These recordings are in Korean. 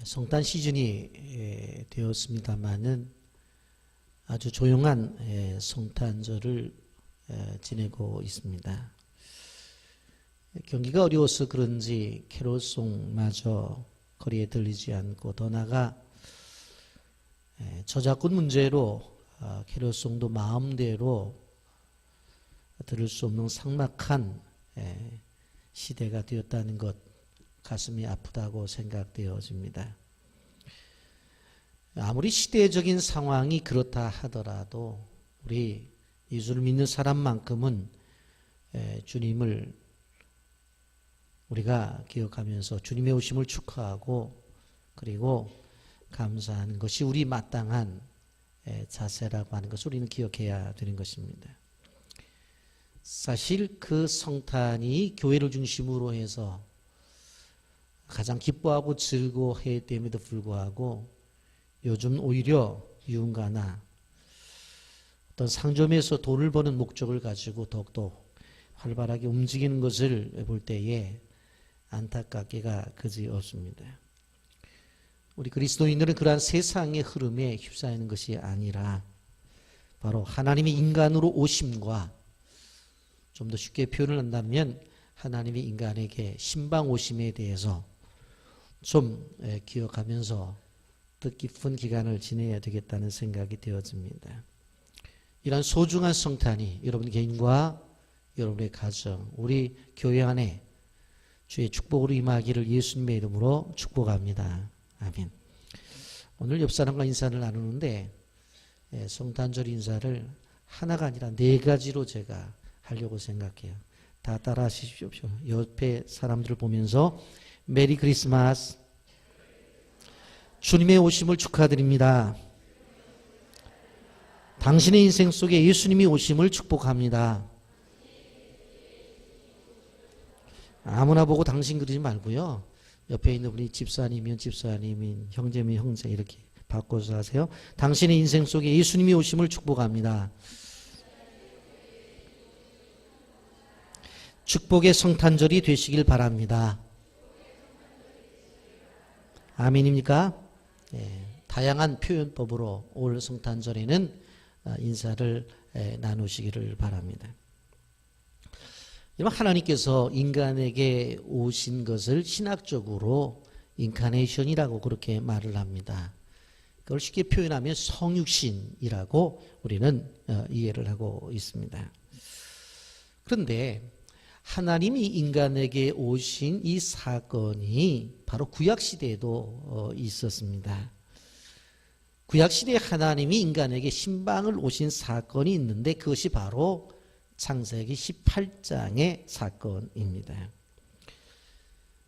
성탄 시즌이 되었습니다마는 아주 조용한 성탄절을 지내고 있습니다. 경기가 어려워서 그런지 캐롤송마저 거리에 들리지 않고, 더 나아가 저작권 문제로 캐롤송도 마음대로 들을 수 없는 삭막한 시대가 되었다는 것, 가슴이 아프다고 생각되어집니다. 아무리 시대적인 상황이 그렇다 하더라도 우리 예수를 믿는 사람만큼은 주님을 우리가 기억하면서 주님의 오심을 축하하고 그리고 감사하는 것이 우리 마땅한 자세라고 하는 것을 우리는 기억해야 되는 것입니다. 사실 그 성탄이 교회를 중심으로 해서 가장 기뻐하고 즐거워해야 됨에도 불구하고 요즘 오히려 유흥가나 어떤 상점에서 돈을 버는 목적을 가지고 더욱더 활발하게 움직이는 것을 볼 때에 안타깝기가 그지없습니다. 우리 그리스도인들은 그러한 세상의 흐름에 휩싸이는 것이 아니라 바로 하나님이 인간으로 오심과, 좀 더 쉽게 표현을 한다면 하나님이 인간에게 신방 오심에 대해서 좀 기억하면서 뜻깊은 기간을 지내야 되겠다는 생각이 되어집니다. 이런 소중한 성탄이 여러분 개인과 여러분의 가정, 우리 교회 안에 주의 축복으로 임하기를 예수님의 이름으로 축복합니다. 아멘. 오늘 옆 사람과 인사를 나누는데 성탄절 인사를 하나가 아니라 4가지로 제가 하려고 생각해요. 다 따라 하십시오. 옆에 사람들을 보면서 메리 크리스마스, 주님의 오심을 축하드립니다. 당신의 인생 속에 예수님이 오심을 축복합니다. 아무나 보고 당신 그러지 말고요. 옆에 있는 분이 집사님이면 집사님인, 형제면 형제, 이렇게 바꿔서 하세요. 당신의 인생 속에 예수님이 오심을 축복합니다. 축복의 성탄절이 되시길 바랍니다. 아멘입니까? 다양한 표현법으로 올 성탄절에는 인사를 나누시기를 바랍니다. 여러분, 하나님께서 인간에게 오신 것을 신학적으로 인카네이션이라고 그렇게 말을 합니다. 그걸 쉽게 표현하면 성육신이라고 우리는 이해를 하고 있습니다. 그런데 하나님이 인간에게 오신 이 사건이 바로 구약시대에도 있었습니다. 구약시대에 하나님이 인간에게 신방을 오신 사건이 있는데 그것이 바로 창세기 18장의 사건입니다.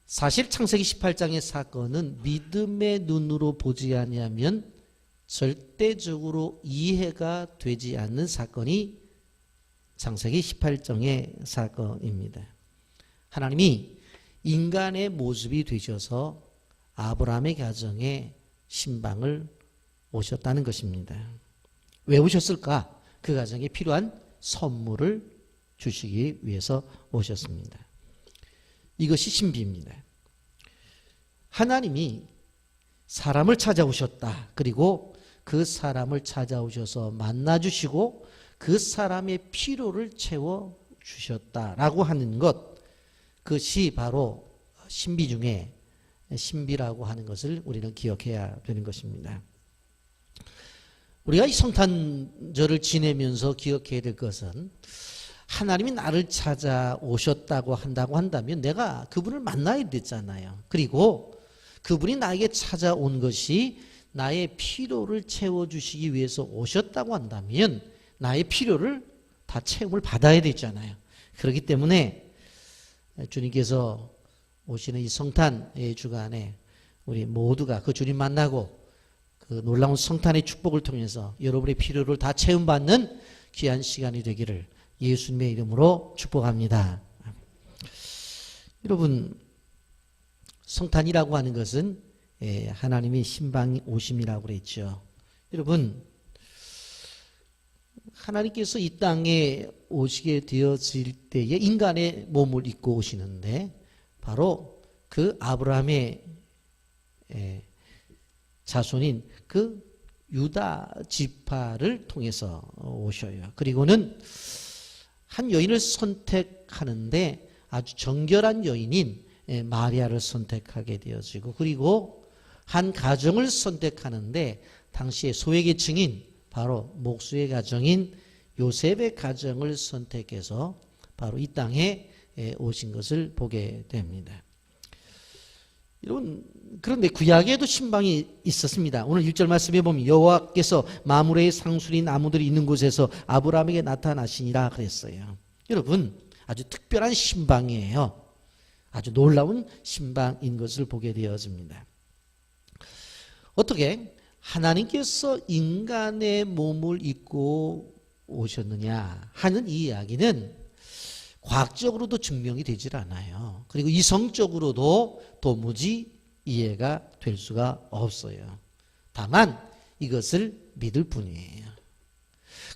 사실 창세기 18장의 사건은 믿음의 눈으로 보지 아니하면 절대적으로 이해가 되지 않는 사건이 창세기 18장의 사건입니다. 하나님이 인간의 모습이 되셔서 아브라함의 가정에 신방을 오셨다는 것입니다. 왜 오셨을까? 그 가정에 필요한 선물을 주시기 위해서 오셨습니다. 이것이 신비입니다. 하나님이 사람을 찾아오셨다. 그리고 그 사람을 찾아오셔서 만나주시고 그 사람의 필요를 채워주셨다라고 하는 것, 그것이 바로 신비 중에 신비라고 하는 것을 우리는 기억해야 되는 것입니다. 우리가 이 성탄절을 지내면서 기억해야 될 것은 하나님이 나를 찾아오셨다고 한다면 내가 그분을 만나야 되잖아요. 그리고 그분이 나에게 찾아온 것이 나의 필요를 채워주시기 위해서 오셨다고 한다면 나의 필요를 다 채움을 받아야 되잖아요. 그렇기 때문에 주님께서 오시는 이 성탄의 주간에 우리 모두가 그 주님 만나고 그 놀라운 성탄의 축복을 통해서 여러분의 필요를 다 채움받는 귀한 시간이 되기를 예수님의 이름으로 축복합니다. 여러분, 성탄이라고 하는 것은 하나님의 신방 오심이라고 그랬죠. 여러분, 하나님께서 이 땅에 오시게 되어질 때에 인간의 몸을 입고 오시는데 바로 그 아브라함의 자손인 그 유다 지파를 통해서 오셔요. 그리고는 한 여인을 선택하는데 아주 정결한 여인인 마리아를 선택하게 되어지고, 그리고 한 가정을 선택하는데 당시의 소외계층인 바로 목수의 가정인 요셉의 가정을 선택해서 바로 이 땅에 오신 것을 보게 됩니다. 여러분, 그런데 구약에도 신방이 있었습니다. 오늘 1절 말씀에 보면 여호와께서 마므레의 상수리 나무들이 있는 곳에서 아브라함에게 나타나시니라 그랬어요. 여러분, 아주 특별한 신방이에요. 아주 놀라운 신방인 것을 보게 되어집니다. 어떻게 하나님께서 인간의 몸을 입고 오셨느냐 하는 이 이야기는 과학적으로도 증명이 되질 않아요. 그리고 이성적으로도 도무지 이해가 될 수가 없어요. 다만 이것을 믿을 뿐이에요.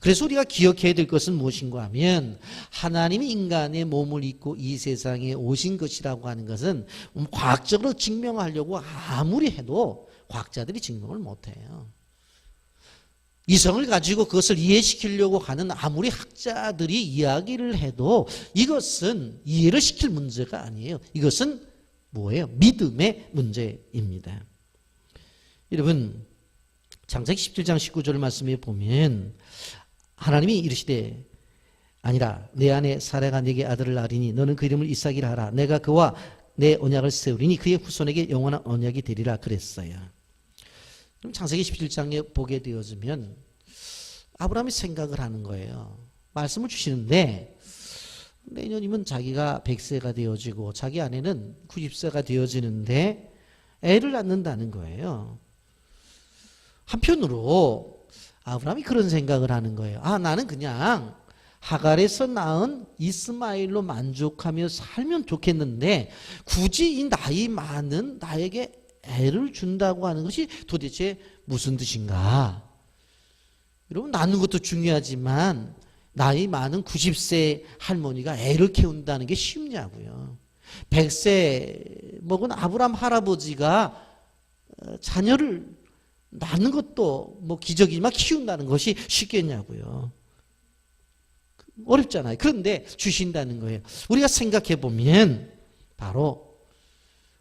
그래서 우리가 기억해야 될 것은 무엇인가 하면 하나님이 인간의 몸을 입고 이 세상에 오신 것이라고 하는 것은 과학적으로 증명하려고 아무리 해도 과학자들이 증명을 못해요. 이성을 가지고 그것을 이해시키려고 하는 아무리 학자들이 이야기를 해도 이것은 이해를 시킬 문제가 아니에요. 이것은 뭐예요? 믿음의 문제입니다. 여러분, 창세기 17장 19절 말씀에 보면 하나님이 이르시되 아니라 내 아내 사라가 네게 아들을 낳으리니 너는 그 이름을 이삭이라 하라. 내가 그와 내 언약을 세우리니 그의 후손에게 영원한 언약이 되리라 그랬어요. 그럼 창세기 17장에 보게 되어지면 아브라함이 생각을 하는 거예요. 말씀을 주시는데 내년이면 자기가 100세가 되어지고 자기 아내는 90세가 되어지는데 애를 낳는다는 거예요. 한편으로 아브라함이 그런 생각을 하는 거예요. 아, 나는 그냥 하갈에서 낳은 이스마엘로 만족하며 살면 좋겠는데 굳이 이 나이 많은 나에게 애를 준다고 하는 것이 도대체 무슨 뜻인가? 여러분, 낳는 것도 중요하지만 나이 많은 90세 할머니가 애를 키운다는 게 쉽냐고요. 100세 먹은 아브라함 할아버지가 자녀를 낳는 것도 뭐 기적이지만 키운다는 것이 쉽겠냐고요. 어렵잖아요. 그런데 주신다는 거예요. 우리가 생각해 보면 바로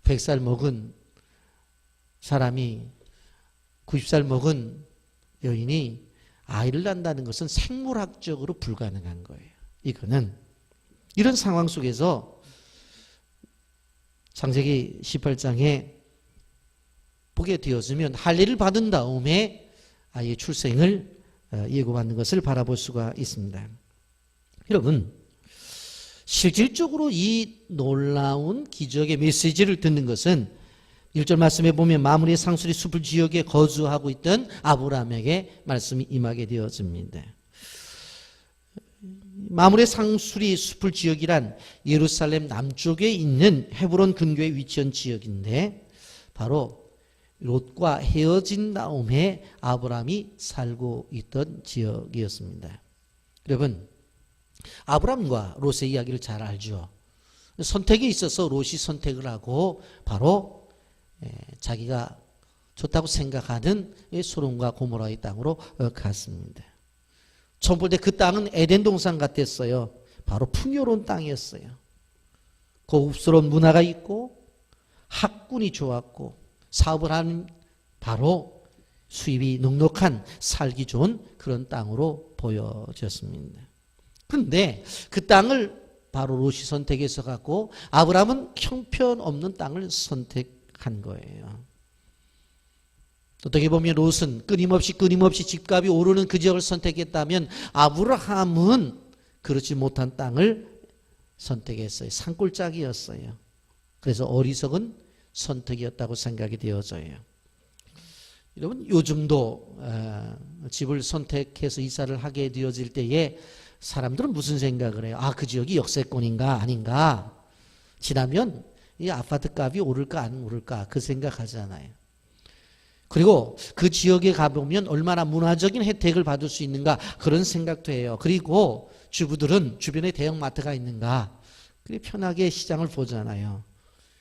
100살 먹은 사람이 90살 먹은 여인이 아이를 낳는다는 것은 생물학적으로 불가능한 거예요. 이거는 이런 상황 속에서 창세기 18장에 보게 되었으면 할례를 받은 다음에 아이의 출생을 예고받는 것을 바라볼 수가 있습니다. 여러분, 실질적으로 이 놀라운 기적의 메시지를 듣는 것은 1절 말씀에 보면 마므레 상수리 숲을 지역에 거주하고 있던 아브라함에게 말씀이 임하게 되어집니다. 마므레 상수리 숲을 지역이란 예루살렘 남쪽에 있는 헤브론 근교에 위치한 지역인데 바로 롯과 헤어진 다음에 아브라함이 살고 있던 지역이었습니다. 여러분, 아브라함과 롯의 이야기를 잘 알죠. 선택에 있어서 롯이 선택을 하고 바로 자기가 좋다고 생각하는 소돔과 고모라의 땅으로 갔습니다. 처음 볼 때 그 땅은 에덴 동산 같았어요. 바로 풍요로운 땅이었어요. 고급스러운 문화가 있고 학군이 좋았고 사업을 하는 바로 수입이 넉넉한 살기 좋은 그런 땅으로 보여졌습니다. 그런데 그 땅을 바로 롯이 선택해서 갖고 아브라함은 형편없는 땅을 선택한 거예요. 어떻게 보면 롯은 끊임없이 집값이 오르는 그 지역을 선택했다면 아브라함은 그렇지 못한 땅을 선택했어요. 산골짜기였어요. 그래서 어리석은 선택이었다고 생각이 되어져요. 여러분, 요즘도 집을 선택해서 이사를 하게 되어질 때에 사람들은 무슨 생각을 해요? 아, 그 지역이 역세권인가 아닌가? 지나면 이 아파트 값이 오를까 안 오를까 그 생각하잖아요. 그리고 그 지역에 가보면 얼마나 문화적인 혜택을 받을 수 있는가 그런 생각도 해요. 그리고 주부들은 주변에 대형마트가 있는가 그렇게 편하게 시장을 보잖아요.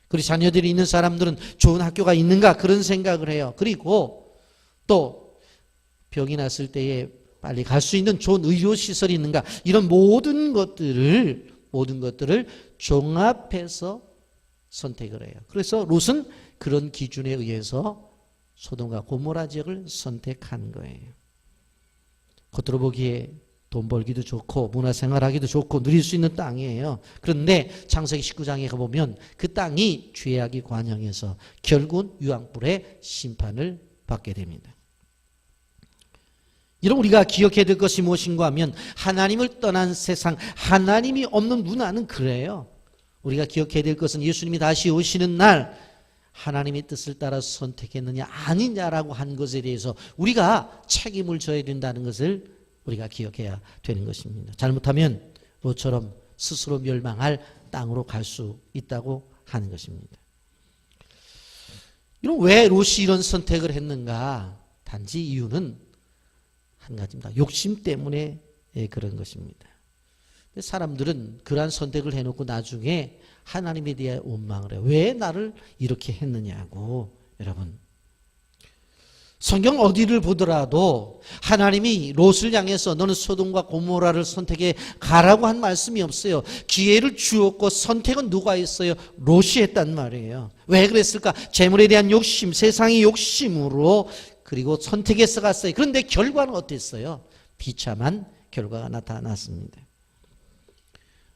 그리고 자녀들이 있는 사람들은 좋은 학교가 있는가 그런 생각을 해요. 그리고 또 병이 났을 때에 빨리 갈 수 있는 좋은 의료시설이 있는가 이런 모든 것들을 종합해서 선택을 해요. 그래서 롯은 그런 기준에 의해서 소돔과 고모라 지역을 선택한 거예요. 겉으로 보기에 돈 벌기도 좋고 문화생활하기도 좋고 누릴 수 있는 땅이에요. 그런데 창세기 19장에 가보면 그 땅이 죄악이 관영해서 결국은 유황불의 심판을 받게 됩니다. 이런 우리가 기억해야 될 것이 무엇인가 하면 하나님을 떠난 세상, 하나님이 없는 문화는 그래요. 우리가 기억해야 될 것은 예수님이 다시 오시는 날 하나님의 뜻을 따라 선택했느냐 아니냐라고 한 것에 대해서 우리가 책임을 져야 된다는 것을 우리가 기억해야 되는 것입니다. 잘못하면 롯처럼 스스로 멸망할 땅으로 갈 수 있다고 하는 것입니다. 왜 롯이 이런 선택을 했는가? 단지 이유는 한 가지입니다. 욕심 때문에 그런 것입니다. 사람들은 그러한 선택을 해놓고 나중에 하나님에 대해 원망을 해요. 왜 나를 이렇게 했느냐고. 여러분, 성경 어디를 보더라도 하나님이 롯을 향해서 너는 소돔과 고모라를 선택해 가라고 한 말씀이 없어요. 기회를 주었고 선택은 누가 했어요? 롯이 했단 말이에요. 왜 그랬을까? 재물에 대한 욕심, 세상의 욕심으로 그리고 선택해서 갔어요. 그런데 결과는 어땠어요? 비참한 결과가 나타났습니다.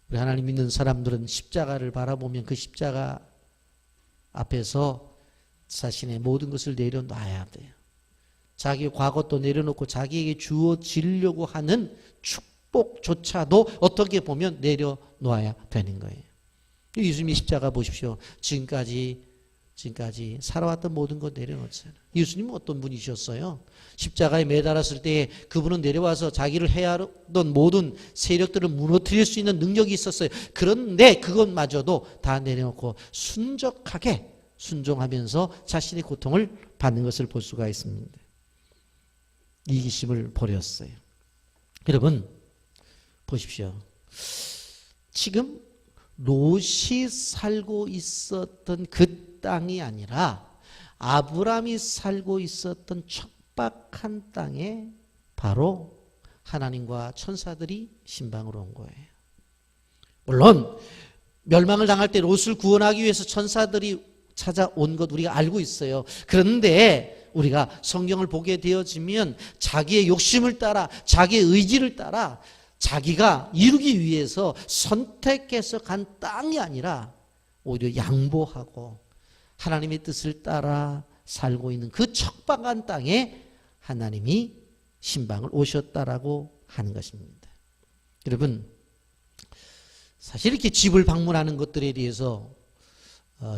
우리 하나님 믿는 사람들은 십자가를 바라보면 그 십자가 앞에서 자신의 모든 것을 내려놔야 돼요. 자기의 과거도 내려놓고 자기에게 주어지려고 하는 축복조차도 어떻게 보면 내려놓아야 되는 거예요. 예수님의 십자가 보십시오. 지금까지 살아왔던 모든 것 내려놓잖아요. 예수님은 어떤 분이셨어요? 십자가에 매달았을 때 그분은 내려와서 자기를 해하던 모든 세력들을 무너뜨릴 수 있는 능력이 있었어요. 그런데 그것마저도 다 내려놓고 순적하게 순종하면서 자신의 고통을 받는 것을 볼 수가 있습니다. 이기심을 버렸어요. 여러분 보십시오. 지금 롯이 살고 있었던 그 땅이 아니라 아브라함이 살고 있었던 척박한 땅에 바로 하나님과 천사들이 신방으로 온 거예요. 물론 멸망을 당할 때 롯을 구원하기 위해서 천사들이 찾아온 것 우리가 알고 있어요. 그런데 우리가 성경을 보게 되어지면 자기의 욕심을 따라 자기의 의지를 따라 자기가 이루기 위해서 선택해서 간 땅이 아니라 오히려 양보하고 하나님의 뜻을 따라 살고 있는 그 척박한 땅에 하나님이 신방을 오셨다라고 하는 것입니다. 여러분, 사실 이렇게 집을 방문하는 것들에 대해서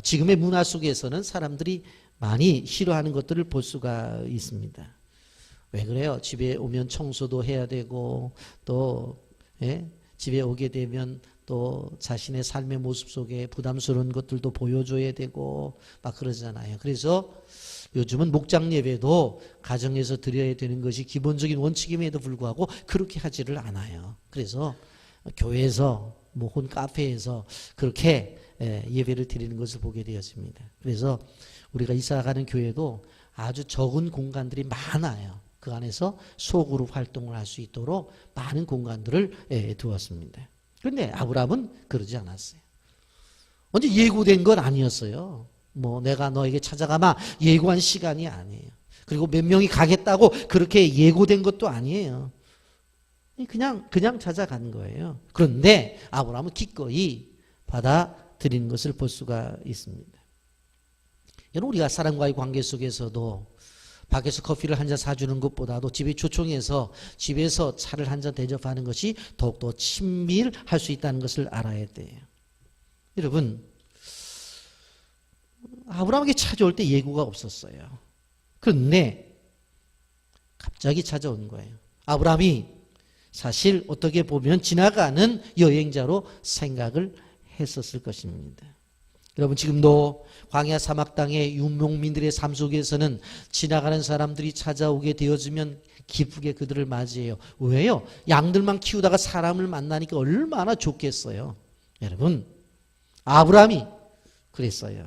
지금의 문화 속에서는 사람들이 많이 싫어하는 것들을 볼 수가 있습니다. 왜 그래요? 집에 오면 청소도 해야 되고 또 집에 오게 되면 또 자신의 삶의 모습 속에 부담스러운 것들도 보여줘야 되고 막 그러잖아요. 그래서 요즘은 목장 예배도 가정에서 드려야 되는 것이 기본적인 원칙임에도 불구하고 그렇게 하지를 않아요. 그래서 교회에서 혼 카페에서 그렇게 예배를 드리는 것을 보게 되었습니다. 그래서 우리가 이사가는 교회도 아주 적은 공간들이 많아요. 그 안에서 소그룹 활동을 할 수 있도록 많은 공간들을 두었습니다. 그런데 아브라함은 그러지 않았어요. 언제 예고된 건 아니었어요. 내가 너에게 찾아가마 예고한 시간이 아니에요. 그리고 몇 명이 가겠다고 그렇게 예고된 것도 아니에요. 그냥 찾아간 거예요. 그런데 아브라함은 기꺼이 받아들이는 것을 볼 수가 있습니다. 여러분, 우리가 사람과의 관계 속에서도 밖에서 커피를 한 잔 사주는 것보다도 집에 초청해서 집에서 차를 한 잔 대접하는 것이 더욱더 친밀할 수 있다는 것을 알아야 돼요. 여러분, 아브라함에게 찾아올 때 예고가 없었어요. 그런데 갑자기 찾아온 거예요. 아브라함이 사실 어떻게 보면 지나가는 여행자로 생각을 했었을 것입니다. 여러분, 지금도 광야 사막 땅의 유목민들의 삶 속에서는 지나가는 사람들이 찾아오게 되어지면 기쁘게 그들을 맞이해요. 왜요? 양들만 키우다가 사람을 만나니까 얼마나 좋겠어요. 여러분, 아브라함이 그랬어요.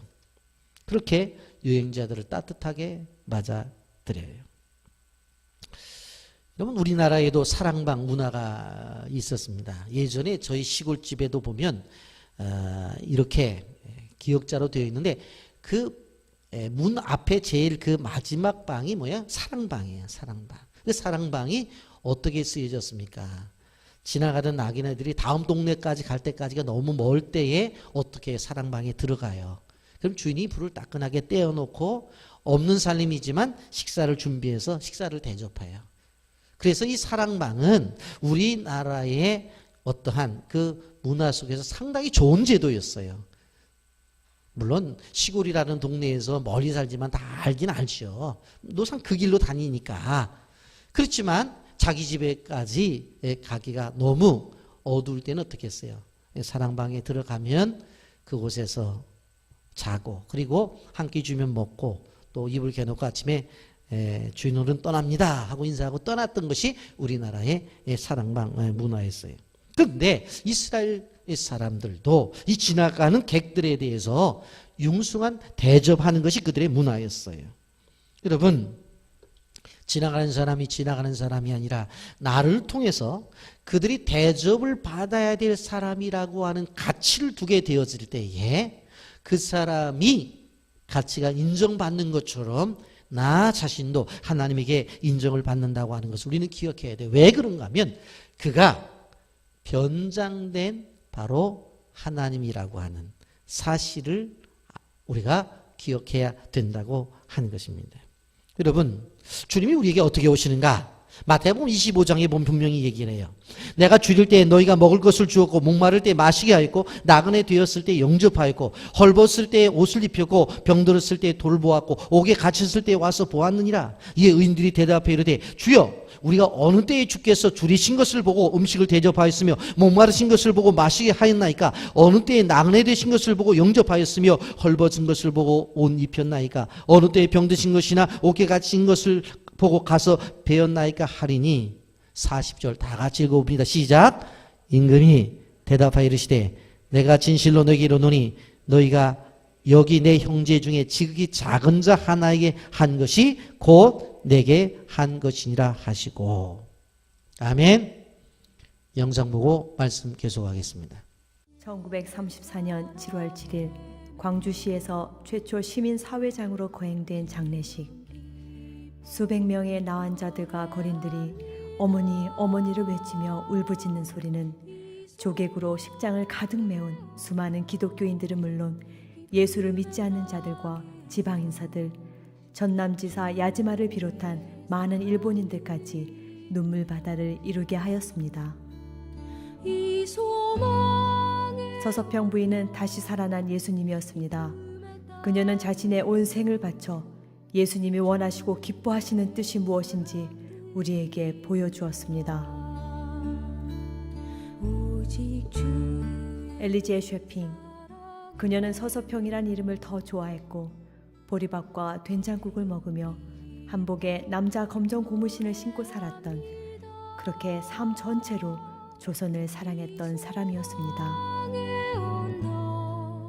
그렇게 유행자들을 따뜻하게 맞아들여요. 여러분, 우리나라에도 사랑방 문화가 있었습니다. 예전에 저희 시골집에도 보면 이렇게 기역자로 되어 있는데 그 문 앞에 제일 그 마지막 방이 뭐야? 사랑방이에요. 사랑방. 그 사랑방이 어떻게 쓰여졌습니까? 지나가던 아기네들이 다음 동네까지 갈 때까지가 너무 멀 때에 어떻게 사랑방에 들어가요. 그럼 주인이 불을 따끈하게 떼어놓고 없는 살림이지만 식사를 준비해서 식사를 대접해요. 그래서 이 사랑방은 우리나라의 어떠한 그 문화 속에서 상당히 좋은 제도였어요. 물론 시골이라는 동네에서 멀리 살지만 다 알긴 알죠. 노상 그 길로 다니니까. 그렇지만 자기 집에까지 가기가 너무 어두울 때는 어떻게 했어요? 사랑방에 들어가면 그곳에서 자고, 그리고 한 끼 주면 먹고, 또 이불 개놓고 아침에 주인어른 떠납니다 하고 인사하고 떠났던 것이 우리나라의 사랑방 문화였어요. 그런데 이스라엘 사람들도 이 지나가는 객들에 대해서 융숭한 대접하는 것이 그들의 문화였어요. 여러분, 지나가는 사람이 아니라 나를 통해서 그들이 대접을 받아야 될 사람이라고 하는 가치를 두게 되어질 때에 그 사람이 가치가 인정받는 것처럼 나 자신도 하나님에게 인정을 받는다고 하는 것을 우리는 기억해야 돼요. 왜 그런가 하면 그가 변장된 바로 하나님이라고 하는 사실을 우리가 기억해야 된다고 하는 것입니다. 여러분, 주님이 우리에게 어떻게 오시는가? 마태복음 25장에 보면 분명히 얘기를 해요. 내가 줄일 때 너희가 먹을 것을 주었고, 목마를 때 마시게 하였고, 나그네 되었을 때 영접하였고, 헐벗을 때 옷을 입혔고, 병들었을 때 돌보았고, 옥에 갇혔을 때 와서 보았느니라. 이에 의인들이 대답해 이르되 주여, 우리가 어느 때에 주께서 줄이신 것을 보고 음식을 대접하였으며 목마르신 것을 보고 마시게 하였나이까? 어느 때에 나그네 되신 것을 보고 영접하였으며 헐벗은 것을 보고 옷 입혔나이까? 어느 때에 병드신 것이나 옥에 갇힌 것을 보고 가서 배웠나이까 하리니. 40절 다 같이 읽어봅니다. 시작. 임금이 대답하여 이르시되 내가 진실로 너희에게 이르노니 너희가 여기 내 형제 중에 지극히 작은 자 하나에게 한 것이 곧 내게 한 것이니라 하시고. 아멘. 영상 보고 말씀 계속하겠습니다. 1934년 7월 7일 광주시에서 최초 시민사회장으로 거행된 장례식. 수백 명의 나환자들과 거린들이 어머니 어머니를 외치며 울부짖는 소리는 조객으로 식장을 가득 메운 수많은 기독교인들은 물론 예수를 믿지 않는 자들과 지방인사들, 전남지사 야지마를 비롯한 많은 일본인들까지 눈물바다를 이루게 하였습니다. 서서평 부인은 다시 살아난 예수님이었습니다. 그녀는 자신의 온 생을 바쳐 예수님이 원하시고 기뻐하시는 뜻이 무엇인지 우리에게 보여주었습니다. 엘리제 쉐핑. 그녀는 서서평이란 이름을 더 좋아했고 보리밥과 된장국을 먹으며 한복에 남자 검정 고무신을 신고 살았던, 그렇게 삶 전체로 조선을 사랑했던 사람이었습니다.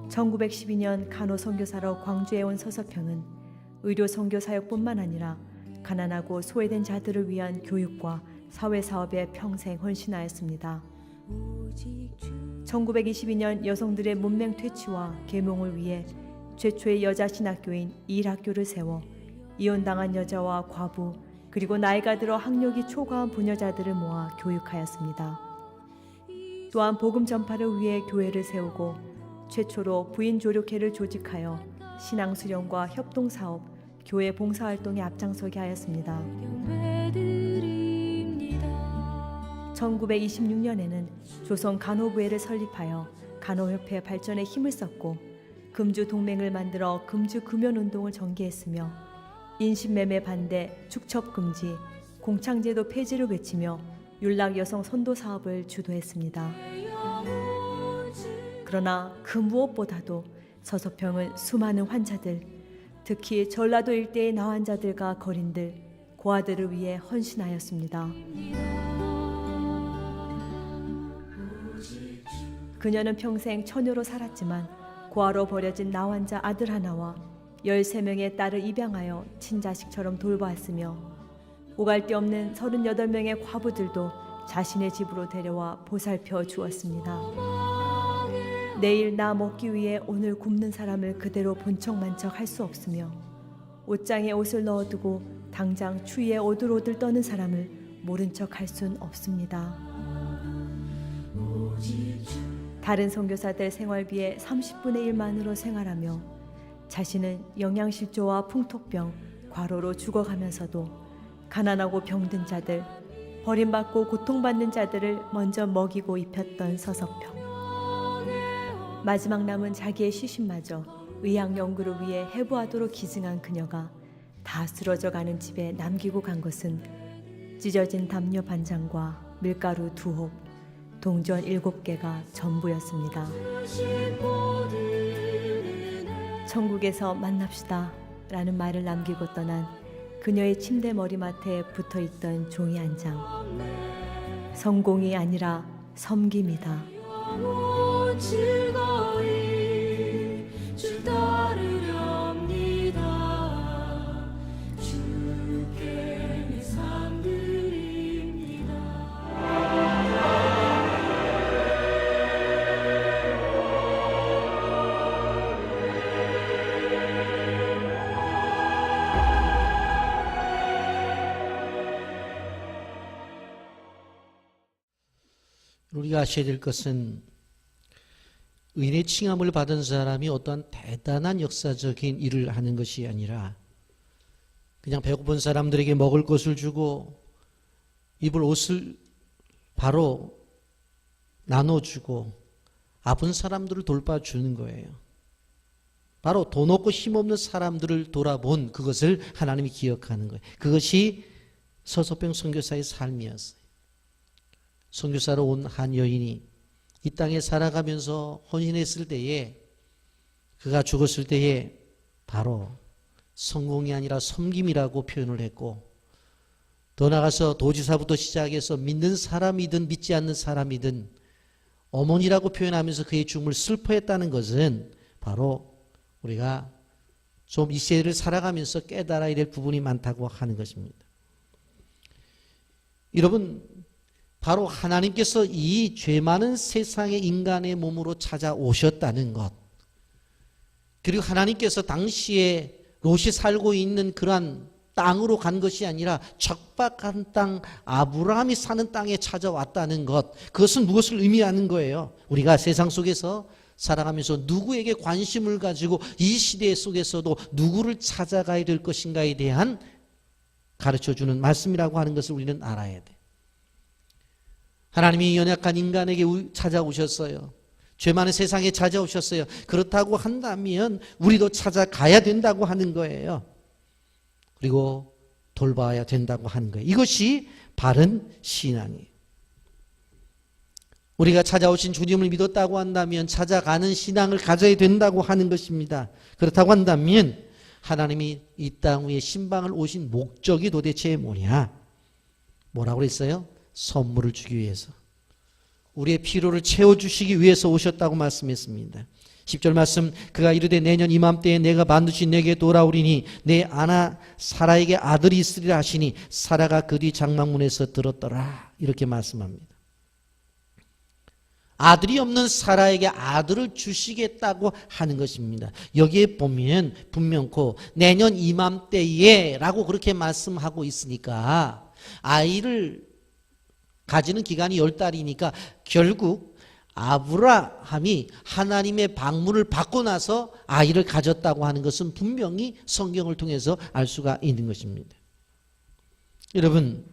1912년 간호 선교사로 광주에 온 서서평은 의료 선교 사역뿐만 아니라 가난하고 소외된 자들을 위한 교육과 사회사업에 평생 헌신하였습니다. 1922년 여성들의 문맹 퇴치와 계몽을 위해 최초의 여자 신학교인 일학교를 세워 이혼당한 여자와 과부, 그리고 나이가 들어 학력이 초과한 부녀자들을 모아 교육하였습니다. 또한 복음 전파를 위해 교회를 세우고 최초로 부인 조력회를 조직하여 신앙 수련과 협동 사업, 교회 봉사 활동에 앞장서게 하였습니다. 1926년에는 조선 간호부회를 설립하여 간호협회 발전에 힘을 썼고 금주 동맹을 만들어 금주 금연 운동을 전개했으며 인신매매 반대, 축첩 금지, 공창제도 폐지를 외치며 율락 여성 선도 사업을 주도했습니다. 그러나 그 무엇보다도 서서평은 수많은 환자들, 특히 전라도 일대의 나환자들과 거린들, 고아들을 위해 헌신하였습니다. 그녀는 평생 처녀로 살았지만 고아로 버려진 나환자 아들 하나와 13명의 딸을 입양하여 친자식처럼 돌보았으며 오갈 데 없는 38명의 과부들도 자신의 집으로 데려와 보살펴 주었습니다. 내일 나 먹기 위해 오늘 굶는 사람을 그대로 본척만 척 할 수 없으며 옷장에 옷을 넣어두고 당장 추위에 오들오들 떠는 사람을 모른 척 할 순 없습니다. 다른 선교사들 생활비의 30분의 1만으로 생활하며 자신은 영양실조와 풍토병, 과로로 죽어가면서도 가난하고 병든 자들, 버림받고 고통받는 자들을 먼저 먹이고 입혔던 서석평. 마지막 남은 자기의 시신마저 의학 연구를 위해 해부하도록 기증한 그녀가 다 쓰러져가는 집에 남기고 간 것은 찢어진 담요 반장과 밀가루 2홉, 동전 7개가 전부였습니다. 천국에서 만납시다 라는 말을 남기고 떠난 그녀의 침대 머리맡에 붙어있던 종이 한 장. 성공이 아니라 섬김이다. 즐거이 주 따르렵니다. 주께 내 삶 드립니다. 우리가 아셔야 될 것은 의인의 칭함을 받은 사람이 어떠한 대단한 역사적인 일을 하는 것이 아니라 그냥 배고픈 사람들에게 먹을 것을 주고 입을 옷을 바로 나눠주고 아픈 사람들을 돌봐주는 거예요. 바로 돈 없고 힘없는 사람들을 돌아본 그것을 하나님이 기억하는 거예요. 그것이 서석병 선교사의 삶이었어요. 선교사로 온 한 여인이 이 땅에 살아가면서 헌신했을 때에 그가 죽었을 때에 바로 성공이 아니라 섬김이라고 표현을 했고 더 나아가서 도지사부터 시작해서 믿는 사람이든 믿지 않는 사람이든 어머니라고 표현하면서 그의 죽음을 슬퍼했다는 것은 바로 우리가 좀 이 세대를 살아가면서 깨달아야 될 부분이 많다고 하는 것입니다. 여러분, 바로 하나님께서 이 죄 많은 세상의 인간의 몸으로 찾아오셨다는 것, 그리고 하나님께서 당시에 롯이 살고 있는 그러한 땅으로 간 것이 아니라 척박한 땅, 아브라함이 사는 땅에 찾아왔다는 것, 그것은 무엇을 의미하는 거예요? 우리가 세상 속에서 살아가면서 누구에게 관심을 가지고 이 시대 속에서도 누구를 찾아가야 될 것인가에 대한 가르쳐주는 말씀이라고 하는 것을 우리는 알아야 돼. 하나님이 연약한 인간에게 찾아오셨어요. 죄 많은 세상에 찾아오셨어요. 그렇다고 한다면 우리도 찾아가야 된다고 하는 거예요. 그리고 돌봐야 된다고 하는 거예요. 이것이 바른 신앙이에요. 우리가 찾아오신 주님을 믿었다고 한다면 찾아가는 신앙을 가져야 된다고 하는 것입니다. 그렇다고 한다면 하나님이 이 땅 위에 신방을 오신 목적이 도대체 뭐냐? 뭐라고 그랬어요? 선물을 주기 위해서, 우리의 필요를 채워주시기 위해서 오셨다고 말씀했습니다. 10절 말씀, 그가 이르되 내년 이맘때에 내가 반드시 내게 돌아오리니 내 아나 사라에게 아들이 있으리라 하시니 사라가 그 뒤 장막문에서 들었더라. 이렇게 말씀합니다. 아들이 없는 사라에게 아들을 주시겠다고 하는 것입니다. 여기에 보면 분명코 내년 이맘때에 라고 그렇게 말씀하고 있으니까 아이를 가지는 기간이 10달이니까 결국 아브라함이 하나님의 방문을 받고 나서 아이를 가졌다고 하는 것은 분명히 성경을 통해서 알 수가 있는 것입니다. 여러분,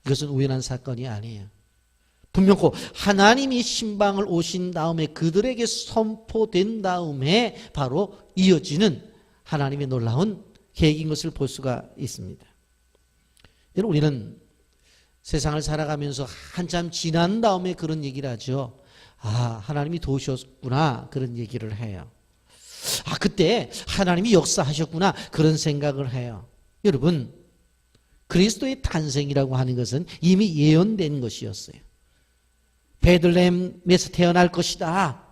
이것은 우연한 사건이 아니에요. 분명코 하나님이 신방을 오신 다음에 그들에게 선포된 다음에 바로 이어지는 하나님의 놀라운 계획인 것을 볼 수가 있습니다. 여러분, 우리는 세상을 살아가면서 한참 지난 다음에 그런 얘기를 하죠. 아, 하나님이 도우셨구나, 그런 얘기를 해요. 아, 그때 하나님이 역사하셨구나, 그런 생각을 해요. 여러분, 그리스도의 탄생이라고 하는 것은 이미 예언된 것이었어요. 베들레헴에서 태어날 것이다,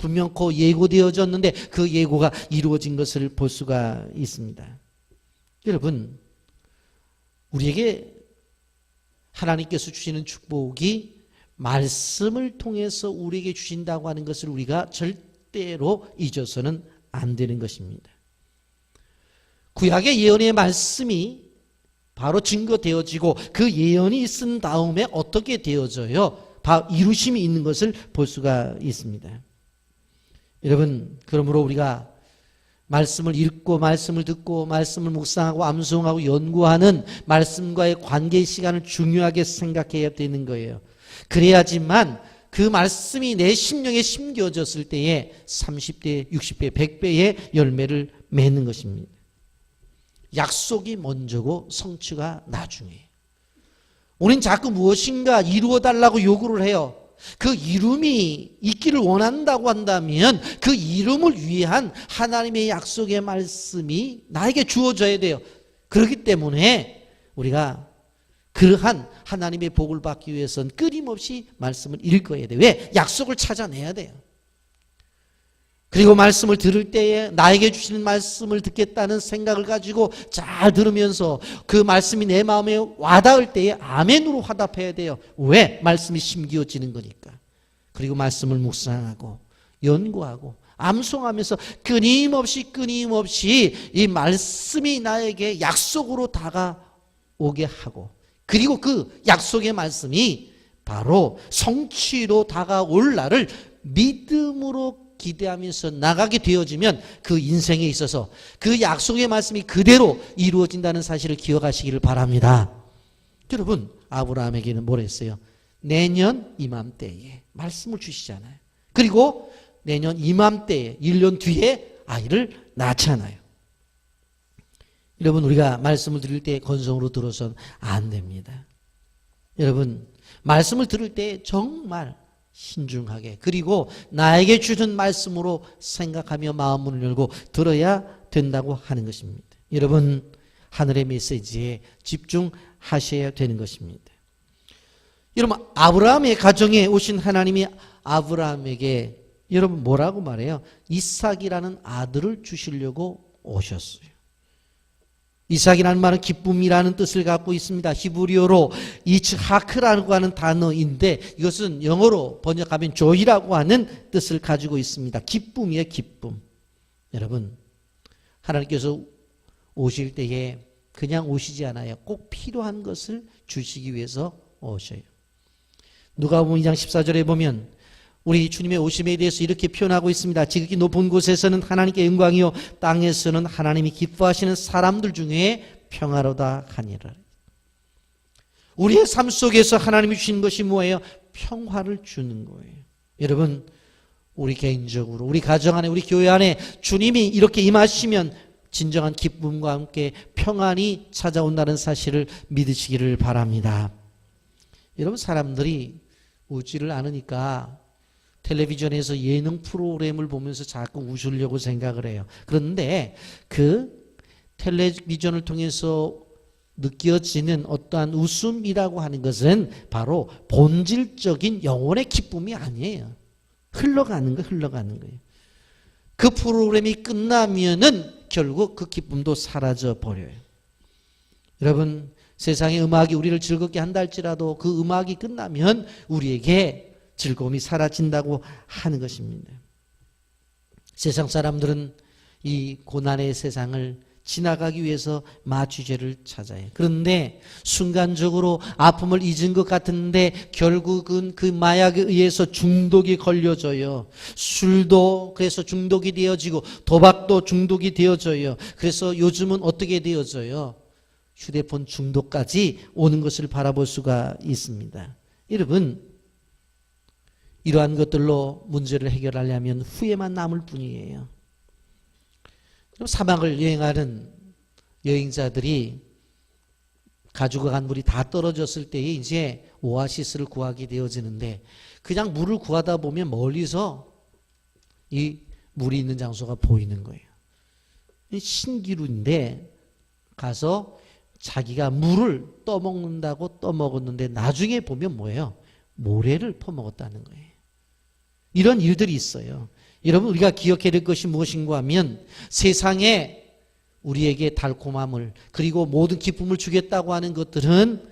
분명코 예고되어졌는데 그 예고가 이루어진 것을 볼 수가 있습니다. 여러분, 우리에게 하나님께서 주시는 축복이 말씀을 통해서 우리에게 주신다고 하는 것을 우리가 절대로 잊어서는 안 되는 것입니다. 구약의 예언의 말씀이 바로 증거되어지고 그 예언이 있은 다음에 어떻게 되어져요? 바로 이루심이 있는 것을 볼 수가 있습니다. 여러분, 그러므로 우리가 말씀을 읽고 말씀을 듣고 말씀을 묵상하고 암송하고 연구하는 말씀과의 관계 시간을 중요하게 생각해야 되는 거예요. 그래야지만 그 말씀이 내 심령에 심겨졌을 때에 30배, 60배, 100배의 열매를 맺는 것입니다. 약속이 먼저고 성취가 나중이에요. 우린 자꾸 무엇인가 이루어달라고 요구를 해요. 그 이름이 있기를 원한다고 한다면 그 이름을 위한 하나님의 약속의 말씀이 나에게 주어져야 돼요. 그렇기 때문에 우리가 그러한 하나님의 복을 받기 위해서는 끊임없이 말씀을 읽어야 돼요. 왜? 약속을 찾아내야 돼요. 그리고 말씀을 들을 때에 나에게 주시는 말씀을 듣겠다는 생각을 가지고 잘 들으면서 그 말씀이 내 마음에 와닿을 때에 아멘으로 화답해야 돼요. 왜? 말씀이 심기어지는 거니까. 그리고 말씀을 묵상하고 연구하고 암송하면서 끊임없이 이 말씀이 나에게 약속으로 다가오게 하고, 그리고 그 약속의 말씀이 바로 성취로 다가올 날을 믿음으로 기대하면서 나가게 되어지면 그 인생에 있어서 그 약속의 말씀이 그대로 이루어진다는 사실을 기억하시기를 바랍니다. 여러분, 아브라함에게는 뭘 했어요? 내년 이맘때에 말씀을 주시잖아요. 그리고 내년 이맘때에 1년 뒤에 아이를 낳잖아요. 여러분, 우리가 말씀을 들을 때 건성으로 들어서는 안 됩니다. 여러분, 말씀을 들을 때 정말 신중하게, 그리고 나에게 주는 말씀으로 생각하며 마음문을 열고 들어야 된다고 하는 것입니다. 여러분, 하늘의 메시지에 집중하셔야 되는 것입니다. 여러분, 아브라함의 가정에 오신 하나님이 아브라함에게 여러분 뭐라고 말해요? 이삭이라는 아들을 주시려고 오셨어요. 이삭이라는 말은 기쁨이라는 뜻을 갖고 있습니다. 히브리어로 이츠하크라고 하는 단어인데 이것은 영어로 번역하면 joy라고 하는 뜻을 가지고 있습니다. 기쁨이에요, 기쁨. 여러분, 하나님께서 오실 때에 그냥 오시지 않아요. 꼭 필요한 것을 주시기 위해서 오셔요. 누가복음 2장 14절에 보면 우리 주님의 오심에 대해서 이렇게 표현하고 있습니다. 지극히 높은 곳에서는 하나님께 영광이요 땅에서는 하나님이 기뻐하시는 사람들 중에 평화로다 하니라. 우리의 삶 속에서 하나님이 주시는 것이 뭐예요? 평화를 주는 거예요. 여러분, 우리 개인적으로 우리 가정 안에 우리 교회 안에 주님이 이렇게 임하시면 진정한 기쁨과 함께 평안이 찾아온다는 사실을 믿으시기를 바랍니다. 여러분, 사람들이 웃지를 않으니까 텔레비전에서 예능 프로그램을 보면서 자꾸 웃으려고 생각을 해요. 그런데 그 텔레비전을 통해서 느껴지는 어떠한 웃음이라고 하는 것은 바로 본질적인 영혼의 기쁨이 아니에요. 흘러가는 거예요. 그 프로그램이 끝나면은 결국 그 기쁨도 사라져 버려요. 여러분, 세상의 음악이 우리를 즐겁게 한다 할지라도 그 음악이 끝나면 우리에게 즐거움이 사라진다고 하는 것입니다. 세상 사람들은 이 고난의 세상을 지나가기 위해서 마취제를 찾아요. 그런데 순간적으로 아픔을 잊은 것 같은데 결국은 그 마약에 의해서 중독이 걸려져요. 술도 그래서 중독이 되어지고 도박도 중독이 되어져요. 그래서 요즘은 어떻게 되어져요? 휴대폰 중독까지 오는 것을 바라볼 수가 있습니다. 여러분, 이러한 것들로 문제를 해결하려면 후회만 남을 뿐이에요. 그럼 사막을 여행하는 여행자들이 가지고 간 물이 다 떨어졌을 때에 이제 오아시스를 구하게 되어지는데 그냥 물을 구하다 보면 멀리서 이 물이 있는 장소가 보이는 거예요. 신기루인데 가서 자기가 물을 떠먹는다고 떠먹었는데 나중에 보면 뭐예요? 모래를 퍼먹었다는 거예요. 이런 일들이 있어요. 여러분, 우리가 기억해야 될 것이 무엇인가 하면 세상에 우리에게 달콤함을 그리고 모든 기쁨을 주겠다고 하는 것들은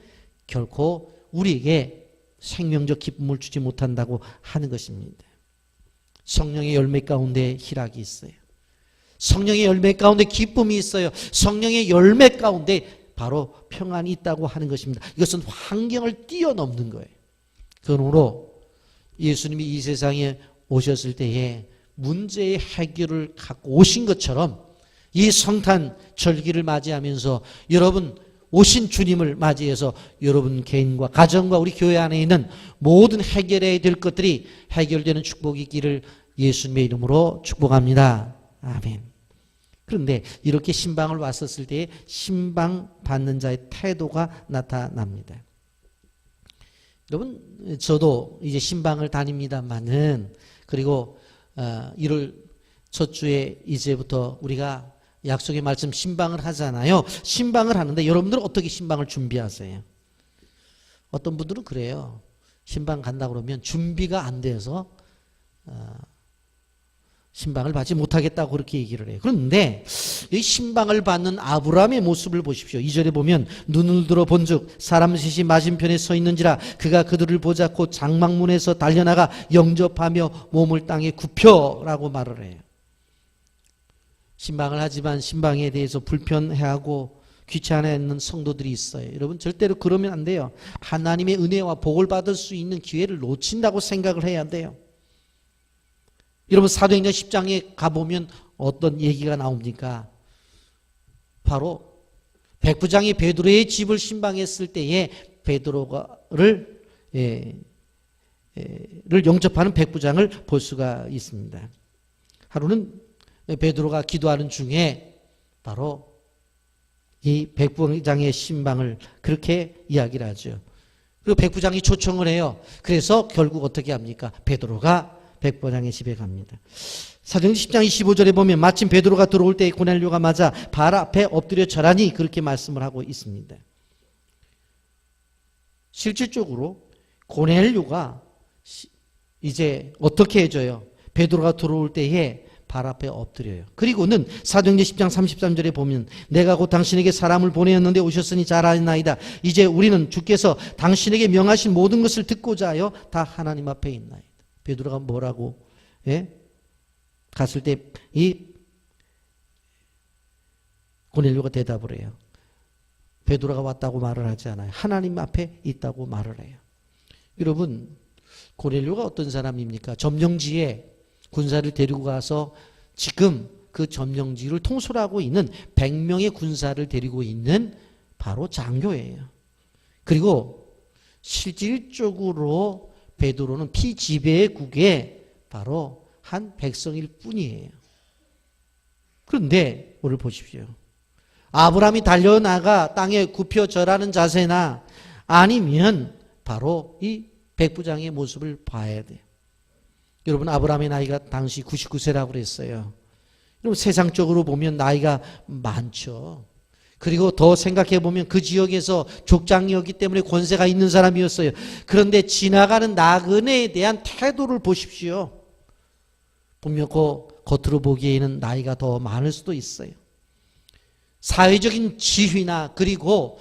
결코 우리에게 생명적 기쁨을 주지 못한다고 하는 것입니다. 성령의 열매 가운데 희락이 있어요. 성령의 열매 가운데 기쁨이 있어요. 성령의 열매 가운데 바로 평안이 있다고 하는 것입니다. 이것은 환경을 뛰어넘는 거예요. 그러므로 예수님이 이 세상에 오셨을 때에 문제의 해결을 갖고 오신 것처럼 이 성탄 절기를 맞이하면서 여러분 오신 주님을 맞이해서 여러분 개인과 가정과 우리 교회 안에 있는 모든 해결해야 될 것들이 해결되는 축복이 있기를 예수님의 이름으로 축복합니다. 아멘. 그런데 이렇게 신방을 왔었을 때에 신방 받는 자의 태도가 나타납니다. 여러분, 저도 이제 신방을 다닙니다만은, 그리고 1월 첫 주에 이제부터 우리가 약속의 말씀 신방을 하잖아요. 신방을 하는데 여러분들은 어떻게 신방을 준비하세요? 어떤 분들은 그래요. 신방 간다 그러면 준비가 안 돼서 신방을 받지 못하겠다고 그렇게 얘기를 해요. 그런데 이 신방을 받는 아브라함의 모습을 보십시오. 2절에 보면 눈을 들어 본즉 사람 셋이 맞은편에 서 있는지라 그가 그들을 보자 곧 장막문에서 달려나가 영접하며 몸을 땅에 굽혀라고 말을 해요. 신방을 하지만 신방에 대해서 불편해하고 귀찮아하는 성도들이 있어요. 여러분 절대로 그러면 안 돼요. 하나님의 은혜와 복을 받을 수 있는 기회를 놓친다고 생각을 해야 돼요. 여러분 사도행전 10장에 가보면 어떤 얘기가 나옵니까? 바로 백부장이 베드로의 집을 신방했을 때에 베드로를 영접하는 백부장을 볼 수가 있습니다. 하루는 베드로가 기도하는 중에 바로 이 백부장의 신방을 그렇게 이야기를 하죠. 그리고 백부장이 초청을 해요. 그래서 결국 어떻게 합니까? 베드로가 백부장의 집에 갑니다. 사도행전 10장 25절에 보면 마침 베드로가 들어올 때 고넬료가 맞아 발 앞에 엎드려 절하니 그렇게 말씀을 하고 있습니다. 실질적으로 고넬료가 이제 어떻게 해줘요? 베드로가 들어올 때에 발 앞에 엎드려요. 그리고는 사도행전 10장 33절에 보면 내가 곧 당신에게 사람을 보내었는데 오셨으니 잘 아나이다. 이제 우리는 주께서 당신에게 명하신 모든 것을 듣고자 하여 다 하나님 앞에 있나이다. 베드로가 뭐라고 갔을 때 이 고넬료가 대답을 해요. 베드로가 왔다고 말을 하지 않아요. 하나님 앞에 있다고 말을 해요. 여러분 고넬료가 어떤 사람입니까? 점령지에 군사를 데리고 가서 지금 그 점령지를 통솔하고 있는 100명의 군사를 데리고 있는 바로 장교예요. 그리고 실질적으로 베드로는 피지배국의 바로 한 백성일 뿐이에요. 그런데 오늘 보십시오. 아브라함이 달려나가 땅에 굽혀 절하는 자세나 아니면 바로 이 백부장의 모습을 봐야 돼요. 여러분 아브라함의 나이가 당시 99세라고 그랬어요. 여러분 세상적으로 보면 나이가 많죠. 그리고 더 생각해 보면 그 지역에서 족장이었기 때문에 권세가 있는 사람이었어요. 그런데 지나가는 나그네에 대한 태도를 보십시오. 분명 겉으로 보기에는 나이가 더 많을 수도 있어요. 사회적인 지위나 그리고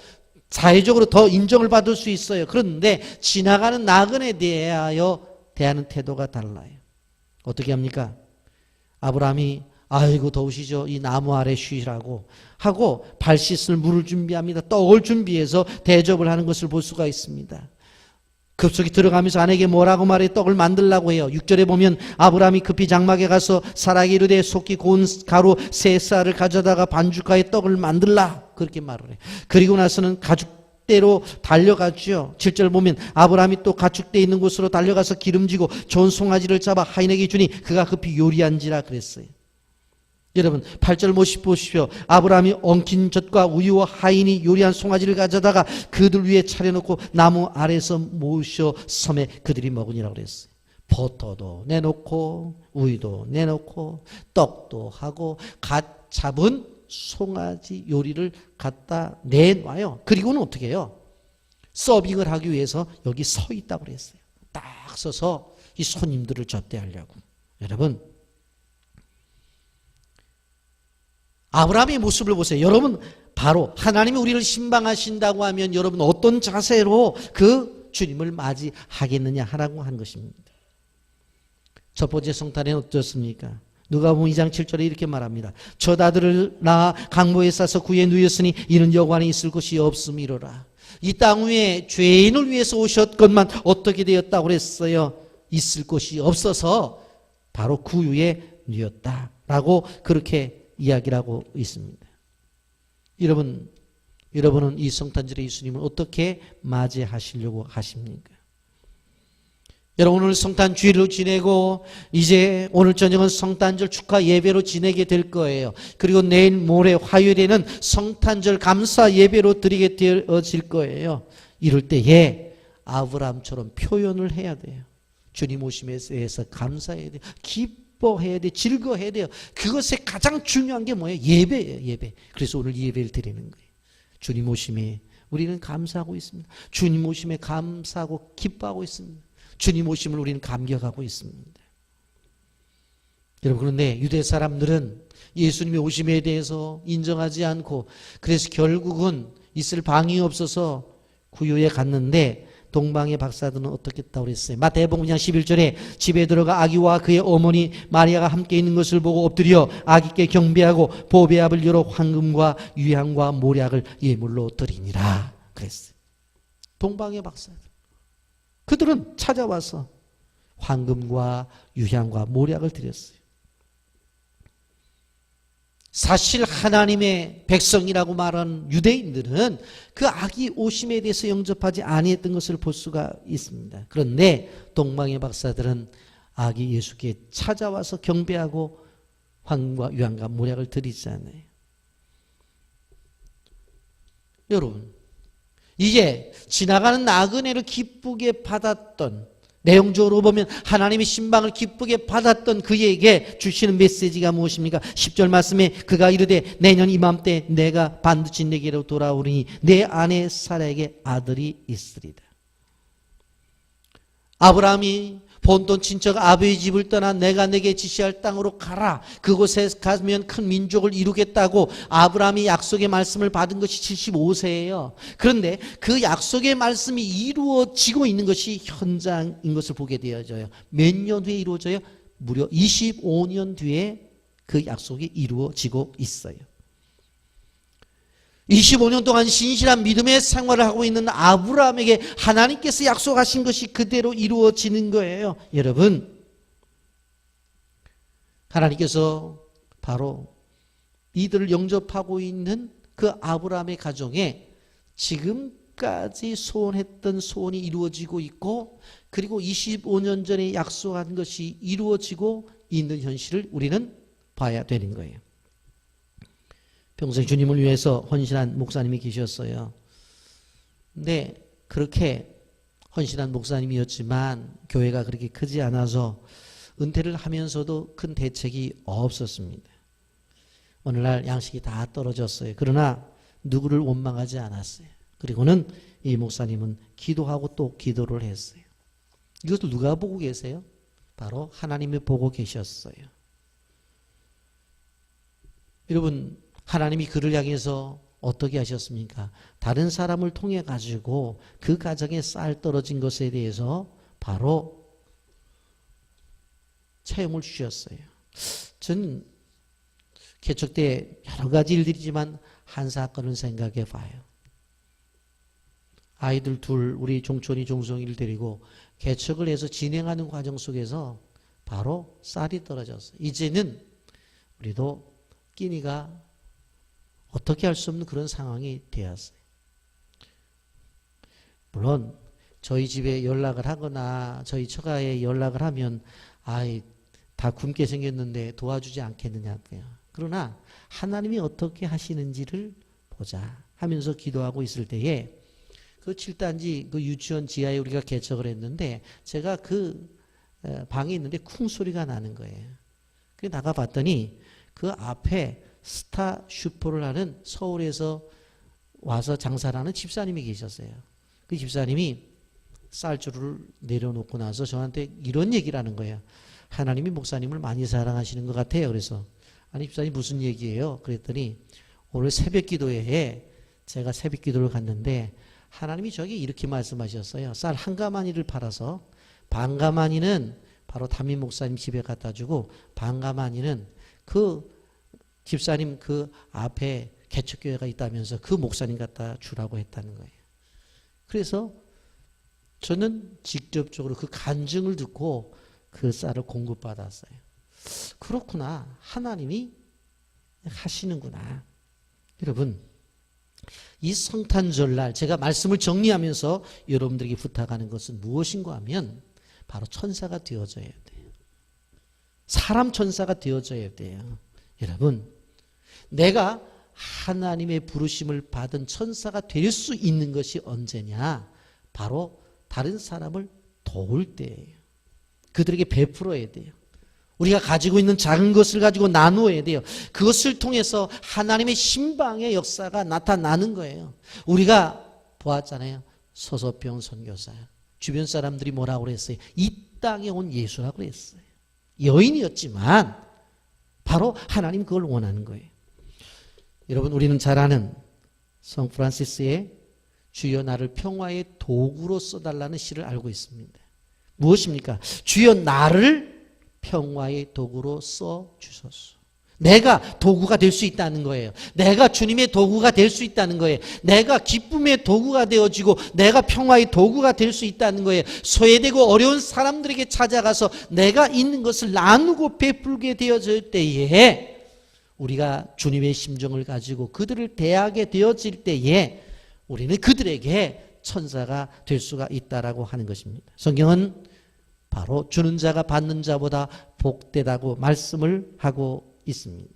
사회적으로 더 인정을 받을 수 있어요. 그런데 지나가는 나그네에 대하여 대하는 태도가 달라요. 어떻게 합니까? 아브라함이 아이고 더우시죠? 이 나무 아래 쉬라고 하고 발 씻을 물을 준비합니다. 떡을 준비해서 대접을 하는 것을 볼 수가 있습니다. 급속히 들어가면서 아내에게 뭐라고 말해 떡을 만들라고 해요. 6절에 보면 아브라함이 급히 장막에 가서 사라에게 이르되 속히 고운 가루 3쌀을 가져다가 반죽하여 떡을 만들라 그렇게 말을 해요. 그리고 나서는 가죽대로 달려가죠. 7절 보면 아브라함이 또 가축대 있는 곳으로 달려가서 기름지고 좋은 송아지를 잡아 하인에게 주니 그가 급히 요리한지라 그랬어요. 여러분 8절 보십시오. 아브라함이 엉킨 젖과 우유와 하인이 요리한 송아지를 가져다가 그들 위에 차려놓고 나무 아래서 모셔 섬에 그들이 먹으니라고 그랬어요. 버터도 내놓고 우유도 내놓고 떡도 하고 갓 잡은 송아지 요리를 갖다 내놔요. 그리고는 어떻게 해요? 서빙을 하기 위해서 여기 서 있다고 그랬어요. 딱 서서 이 손님들을 접대하려고. 여러분 아브라함의 모습을 보세요. 여러분, 바로 하나님이 우리를 신방하신다고 하면 여러분 어떤 자세로 그 주님을 맞이하겠느냐 하라고 한 것입니다. 첫 번째 성탄에는 어떻습니까? 누가복음 2장 7절에 이렇게 말합니다. 젖아들을 낳아 강보에 싸서 구에 누였으니 이는 여관에 있을 곳이 없음이로라. 이 땅 위에 죄인을 위해서 오셨건만 어떻게 되었다고 그랬어요? 있을 곳이 없어서 바로 구유에 누였다라고 그렇게 이야기를 하고 있습니다. 여러분은 이 성탄절에 예수님을 어떻게 맞이하시려고 하십니까? 여러분, 오늘 성탄 주일로 지내고 이제 오늘 저녁은 성탄절 축하 예배로 지내게 될 거예요. 그리고 내일 모레 화요일에는 성탄절 감사 예배로 드리게 되어질 거예요. 이럴 때에 아브라함처럼 표현을 해야 돼요. 주님 오심에 대해서 감사해야 돼요. 기뻐해야 돼요. 즐거워해야 돼요. 그것에 가장 중요한 게 뭐예요? 예배예요. 예배. 그래서 오늘 예배를 드리는 거예요. 주님 오심에 우리는 감사하고 있습니다. 주님 오심에 감사하고 기뻐하고 있습니다. 주님 오심을 우리는 감격하고 있습니다. 여러분, 그런데 유대 사람들은 예수님의 오심에 대해서 인정하지 않고 그래서 결국은 있을 방이 없어서 구유에 갔는데 동방의 박사들은 어떻게 했다고 그랬어요? 마태복음 2장 11절에 집에 들어가 아기와 그의 어머니 마리아가 함께 있는 것을 보고 엎드려 아기께 경배하고 보배압을 열어 황금과 유향과 모략을 예물로 드리니라 그랬어요. 동방의 박사들. 그들은 찾아와서 황금과 유향과 모략을 드렸어요. 사실 하나님의 백성이라고 말하는 유대인들은 그 아기 오심에 대해서 영접하지 아니했던 것을 볼 수가 있습니다. 그런데 동방의 박사들은 아기 예수께 찾아와서 경배하고 황금과 유향과 모략을 드리잖아요. 여러분, 이제 지나가는 나그네를 기쁘게 받았던, 내용적으로 보면 하나님의 신방을 기쁘게 받았던 그에게 주시는 메시지가 무엇입니까? 10절 말씀에 그가 이르되 내년 이맘때 내가 반드시 내게로 돌아오리니 내 아내 사라에게 아들이 있으리다. 아브라함이 본돈 친척 아버지 집을 떠나 내가 내게 지시할 땅으로 가라. 그곳에 가면 큰 민족을 이루겠다고 아브라함이 약속의 말씀을 받은 것이 75세예요. 그런데 그 약속의 말씀이 이루어지고 있는 것이 현장인 것을 보게 되어져요. 몇 년 후에 이루어져요? 무려 25년 뒤에 그 약속이 이루어지고 있어요. 25년 동안 신실한 믿음의 생활을 하고 있는 아브라함에게 하나님께서 약속하신 것이 그대로 이루어지는 거예요. 여러분, 하나님께서 바로 이들을 영접하고 있는 그 아브라함의 가정에 지금까지 소원했던 소원이 이루어지고 있고, 그리고 25년 전에 약속한 것이 이루어지고 있는 현실을 우리는 봐야 되는 거예요. 평생 주님을 위해서 헌신한 목사님이 계셨어요. 근데 그렇게 헌신한 목사님이었지만 교회가 그렇게 크지 않아서 은퇴를 하면서도 큰 대책이 없었습니다. 어느 날 양식이 다 떨어졌어요. 그러나 누구를 원망하지 않았어요. 그리고는 이 목사님은 기도하고 또 기도를 했어요. 이것을 누가 보고 계세요? 바로 하나님이 보고 계셨어요. 여러분, 하나님이 그를 향해서 어떻게 하셨습니까? 다른 사람을 통해 가지고 그 가정에 쌀 떨어진 것에 대해서 바로 체험을 주셨어요. 전 개척 때 여러 가지 일들이지만 한 사건을 생각해 봐요. 아이들 둘, 우리 종촌이 종송이를 데리고 개척을 해서 진행하는 과정 속에서 바로 쌀이 떨어졌어요. 이제는 우리도 끼니가 어떻게 할 수 없는 그런 상황이 되었어요. 물론 저희 집에 연락을 하거나 저희 처가에 연락을 하면 아이 다 굶게 생겼는데 도와주지 않겠느냐고요. 그러나 하나님이 어떻게 하시는지를 보자 하면서 기도하고 있을 때에 그 7단지 그 유치원 지하에 우리가 개척을 했는데 제가 그 방에 있는데 쿵 소리가 나는 거예요. 그래서 나가봤더니 그 앞에 스타 슈퍼를 하는 서울에서 와서 장사를 하는 집사님이 계셨어요. 그 집사님이 쌀주를 내려놓고 나서 저한테 이런 얘기를 하는 거예요. 하나님이 목사님을 많이 사랑하시는 것 같아요. 그래서 아니 집사님 무슨 얘기예요? 그랬더니 오늘 새벽 기도회에 제가 새벽 기도를 갔는데 하나님이 저에게 이렇게 말씀하셨어요. 쌀 한 가마니를 팔아서 반 가마니는 바로 담임 목사님 집에 갖다 주고 반 가마니는 그 집사님 그 앞에 개척교회가 있다면서 그 목사님 갖다 주라고 했다는 거예요. 그래서 저는 직접적으로 그 간증을 듣고 그 쌀을 공급받았어요. 그렇구나. 하나님이 하시는구나. 여러분, 이 성탄절날 제가 말씀을 정리하면서 여러분들에게 부탁하는 것은 무엇인가 하면 바로 천사가 되어져야 돼요. 사람 천사가 되어져야 돼요. 여러분, 내가 하나님의 부르심을 받은 천사가 될 수 있는 것이 언제냐? 바로 다른 사람을 도울 때예요. 그들에게 베풀어야 돼요. 우리가 가지고 있는 작은 것을 가지고 나누어야 돼요. 그것을 통해서 하나님의 신방의 역사가 나타나는 거예요. 우리가 보았잖아요. 서서병 선교사. 주변 사람들이 뭐라고 그랬어요? 이 땅에 온 예수라고 그랬어요. 여인이었지만 바로 하나님 그걸 원하는 거예요. 여러분, 우리는 잘 아는 성 프란시스의 주여 나를 평화의 도구로 써달라는 시를 알고 있습니다. 무엇입니까? 주여 나를 평화의 도구로 써주소서. 내가 도구가 될 수 있다는 거예요. 내가 주님의 도구가 될 수 있다는 거예요. 내가 기쁨의 도구가 되어지고 내가 평화의 도구가 될 수 있다는 거예요. 소외되고 어려운 사람들에게 찾아가서 내가 있는 것을 나누고 베풀게 되어질 때에 우리가 주님의 심정을 가지고 그들을 대하게 되어질 때에 우리는 그들에게 천사가 될 수가 있다라고 하는 것입니다. 성경은 바로 주는 자가 받는 자보다 복되다고 말씀을 하고 있습니다.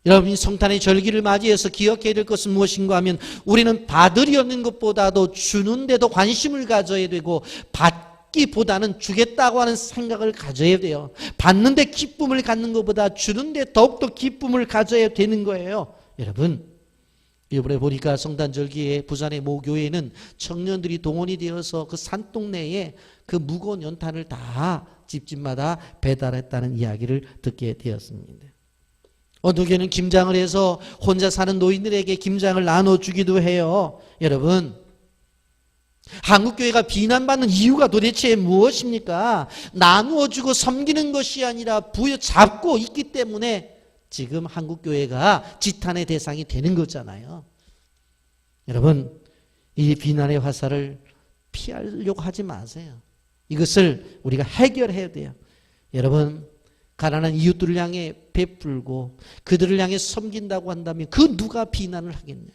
여러분이 성탄의 절기를 맞이해서 기억해야 될 것은 무엇인가 하면 우리는 받으려는 것보다도 주는데도 관심을 가져야 되고 받기보다는 주겠다고 하는 생각을 가져야 돼요. 받는데 기쁨을 갖는 것보다 주는데 더욱더 기쁨을 가져야 되는 거예요. 여러분, 이번에 보니까 성탄절기에 부산의 모 교회는 청년들이 동원이 되어서 그 산동네에 그 무거운 연탄을 다 집집마다 배달했다는 이야기를 듣게 되었습니다. 어느 교회는 김장을 해서 혼자 사는 노인들에게 김장을 나눠주기도 해요. 여러분, 한국교회가 비난받는 이유가 도대체 무엇입니까? 나누어주고 섬기는 것이 아니라 부여잡고 있기 때문에 지금 한국교회가 지탄의 대상이 되는 거잖아요. 여러분, 이 비난의 화살을 피하려고 하지 마세요. 이것을 우리가 해결해야 돼요. 여러분, 가난한 이웃들을 향해 베풀고 그들을 향해 섬긴다고 한다면 그 누가 비난을 하겠냐고.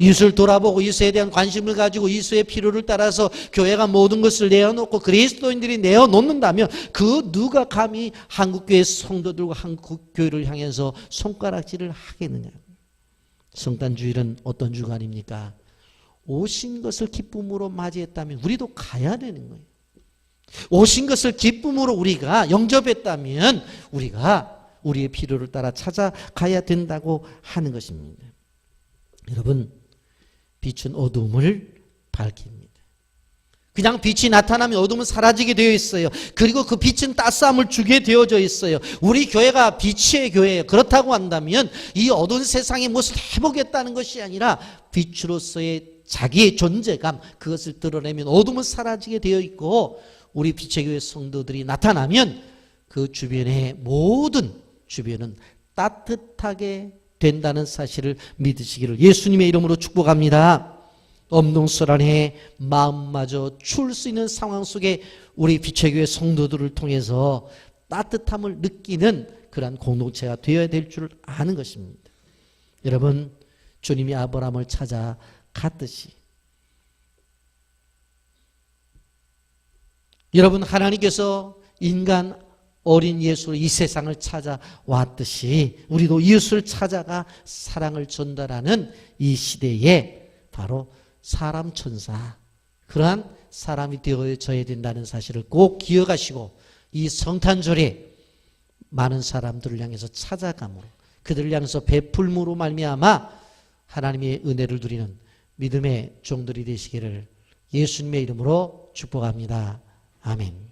이웃을 돌아보고 이웃에 대한 관심을 가지고 이웃의 필요를 따라서 교회가 모든 것을 내어놓고 그리스도인들이 내어놓는다면 그 누가 감히 한국교회 성도들과 한국교회를 향해서 손가락질을 하겠느냐. 성탄주일은 어떤 주간입니까? 오신 것을 기쁨으로 맞이했다면 우리도 가야 되는 거예요. 오신 것을 기쁨으로 우리가 영접했다면 우리가 우리의 필요를 따라 찾아가야 된다고 하는 것입니다. 여러분, 빛은 어둠을 밝힙니다. 그냥 빛이 나타나면 어둠은 사라지게 되어 있어요. 그리고 그 빛은 따스함을 주게 되어져 있어요. 우리 교회가 빛의 교회예요. 그렇다고 한다면 이 어두운 세상에 무엇을 해보겠다는 것이 아니라 빛으로서의 자기의 존재감, 그것을 드러내면 어둠은 사라지게 되어 있고 우리 빛의 교회 성도들이 나타나면 그 주변의 모든 주변은 따뜻하게 된다는 사실을 믿으시기를 예수님의 이름으로 축복합니다. 엄동설안에 마음마저 추울 수 있는 상황 속에 우리 빛의 교회 성도들을 통해서 따뜻함을 느끼는 그러한 공동체가 되어야 될 줄 아는 것입니다. 여러분, 주님이 아브라함을 찾아갔듯이 여러분, 하나님께서 인간 어린 예수로 이 세상을 찾아왔듯이 우리도 이웃을 찾아가 사랑을 전달하는 이 시대에 바로 사람 천사, 그러한 사람이 되어져야 된다는 사실을 꼭 기억하시고 이 성탄절에 많은 사람들을 향해서 찾아감으로 그들을 향해서 베풀므로 말미암아 하나님의 은혜를 누리는 믿음의 종들이 되시기를 예수님의 이름으로 축복합니다. 아멘.